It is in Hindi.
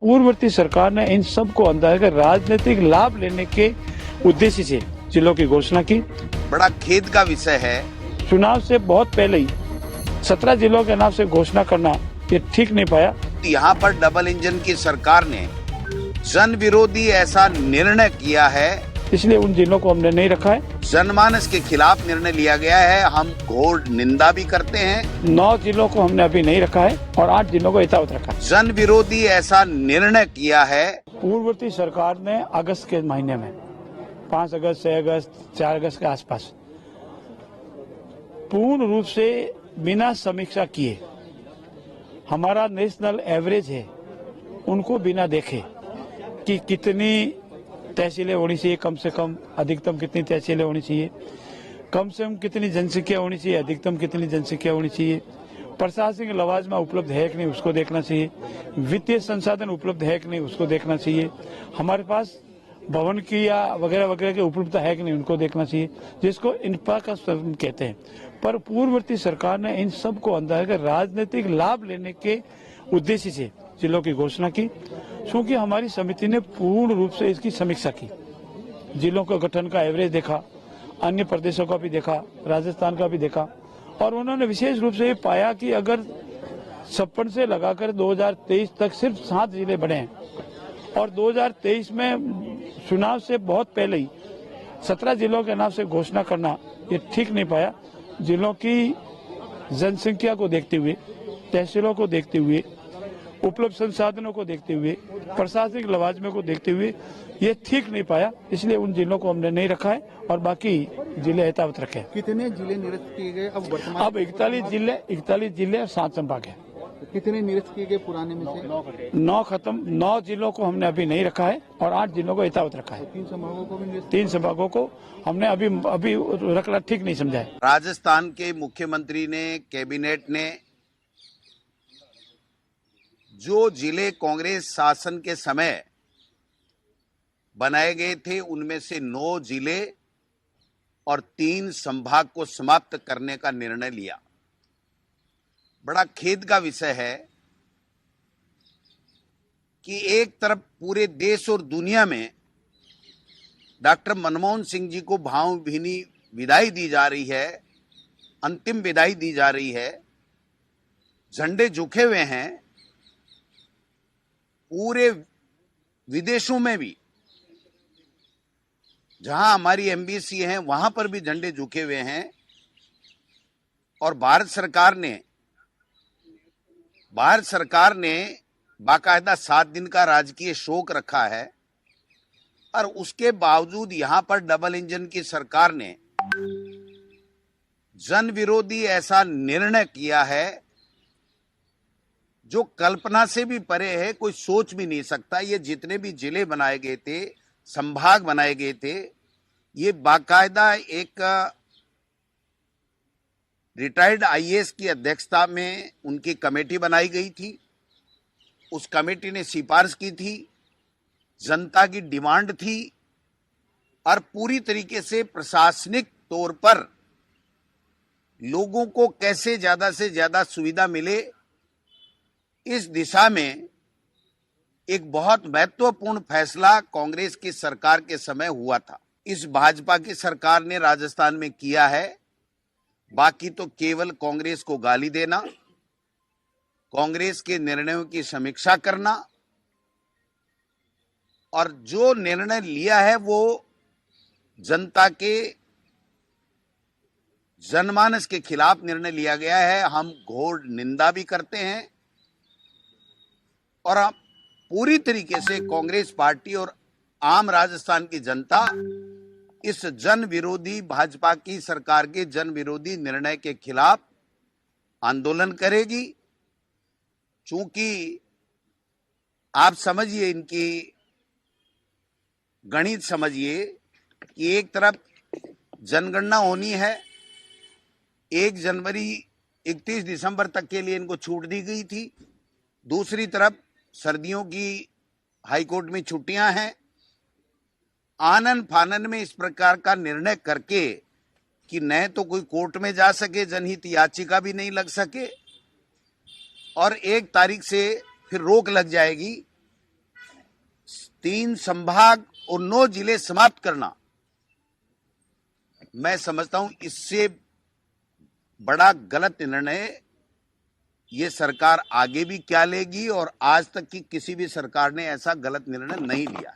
पूर्ववर्ती सरकार ने इन सबको अंदर राजनीतिक लाभ लेने के उद्देश्य से जिलों की घोषणा की। बड़ा खेद का विषय है। चुनाव से बहुत पहले ही 17 जिलों के नाम से घोषणा करना ये ठीक नहीं पाया। यहाँ पर डबल इंजन की सरकार ने जन विरोधी ऐसा निर्णय किया है, इसलिए उन जिलों को हमने नहीं रखा है। जनमानस के खिलाफ निर्णय लिया गया है। हम घोर निंदा भी करते हैं। 9 जिलों को हमने अभी नहीं रखा है और 8 जिलों को यथावत रखा है। जन विरोधी ऐसा निर्णय किया है। पूर्ववर्ती सरकार ने अगस्त के महीने में 5 अगस्त, 6 अगस्त, 4 अगस्त के आसपास पूर्ण रूप से बिना समीक्षा किए हमारा नेशनल एवरेज है उनको बिना देखे कि कितनी तहसीलें होनी चाहिए, कम से कम अधिकतम कितनी तहसीलें होनी चाहिए, कम से कम कितनी जनसंख्या होनी चाहिए, अधिकतम कितनी जनसंख्या होनी चाहिए, प्रशासनिक लवाजमा उपलब्ध है कि नहीं उसको देखना चाहिए, वित्तीय संसाधन उपलब्ध है कि नहीं उसको देखना चाहिए, हमारे पास भवन की या वगैरह वगैरह की उपलब्धता है कि नहीं उनको देखना चाहिए, जिसको इंफ्रास्ट्रक्चर कहते हैं। पर पूर्ववर्ती सरकार ने इन सब को अंदर राजनीतिक लाभ लेने के उद्देश्य से जिलों की घोषणा की। क्योंकि हमारी समिति ने पूर्ण रूप से इसकी समीक्षा की, जिलों का गठन का एवरेज देखा, अन्य प्रदेशों का भी देखा, राजस्थान का भी देखा, और उन्होंने विशेष रूप से ये पाया कि अगर 56 से लगाकर 2023 तक सिर्फ 7 जिले बने हैं और 2023 में चुनाव से बहुत पहले ही 17 जिलों के नाम से घोषणा करना ये ठीक नहीं पाया। जिलों की जनसंख्या को देखते हुए, तहसीलों को देखते हुए, उपलब्ध संसाधनों को देखते हुए, प्रशासनिक लवाजमे को देखते हुए ये ठीक नहीं पाया, इसलिए उन जिलों को हमने नहीं रखा है और बाकी जिले यथावत रखे। कितने जिले निरस्त किए गए अब वर्तमान? अब 41 जिले और 7 संभाग है। कितने निरस्त किए गए पुराने में से? 9 खत्म। 9 जिलों को हमने अभी नहीं रखा है और 8 जिलों को यथावत रखा है। 3 संभागों को भी 3 संभागों को हमने अभी रखना ठीक नहीं समझा है। राजस्थान के मुख्यमंत्री ने, कैबिनेट ने जो जिले कांग्रेस शासन के समय बनाए गए थे उनमें से 9 जिले और 3 संभाग को समाप्त करने का निर्णय लिया। बड़ा खेद का विषय है कि एक तरफ पूरे देश और दुनिया में डॉक्टर मनमोहन सिंह जी को भावभीनी विदाई दी जा रही है, अंतिम विदाई दी जा रही है, झंडे झुके हुए हैं। पूरे विदेशों में भी जहां हमारी एम्बेसी है वहां पर भी झंडे झुके हुए हैं और भारत सरकार ने बाकायदा 7 दिन का राजकीय शोक रखा है और उसके बावजूद यहां पर डबल इंजन की सरकार ने जन विरोधी ऐसा निर्णय किया है जो कल्पना से भी परे है, कोई सोच भी नहीं सकता। ये जितने भी जिले बनाए गए थे, संभाग बनाए गए थे, ये बाकायदा एक रिटायर्ड आईएएस की अध्यक्षता में उनकी कमेटी बनाई गई थी। उस कमेटी ने सिफारिश की थी, जनता की डिमांड थी और पूरी तरीके से प्रशासनिक तौर पर लोगों को कैसे ज्यादा से ज्यादा सुविधा मिले, इस दिशा में एक बहुत महत्वपूर्ण फैसला कांग्रेस की सरकार के समय हुआ था। इस भाजपा की सरकार ने राजस्थान में किया है, बाकी तो केवल कांग्रेस को गाली देना, कांग्रेस के निर्णयों की समीक्षा करना और जो निर्णय लिया है वो जनता के जनमानस के खिलाफ निर्णय लिया गया है। हम घोर निंदा भी करते हैं और पूरी तरीके से कांग्रेस पार्टी और आम राजस्थान की जनता इस जन विरोधी भाजपा की सरकार के जन विरोधी निर्णय के खिलाफ आंदोलन करेगी। चूंकि आप समझिए, इनकी गणित समझिए कि एक तरफ जनगणना होनी है, 1 जनवरी 31 दिसंबर तक के लिए इनको छूट दी गई थी, दूसरी तरफ सर्दियों की हाईकोर्ट में छुट्टियां हैं। आनन फानन में इस प्रकार का निर्णय करके कि न तो कोई कोर्ट में जा सके, जनहित याचिका भी नहीं लग सके और 1 तारीख से फिर रोक लग जाएगी, 3 संभाग और 9 जिले समाप्त करना, मैं समझता हूं इससे बड़ा गलत निर्णय ये सरकार आगे भी क्या लेगी, और आज तक की किसी भी सरकार ने ऐसा गलत निर्णय नहीं लिया।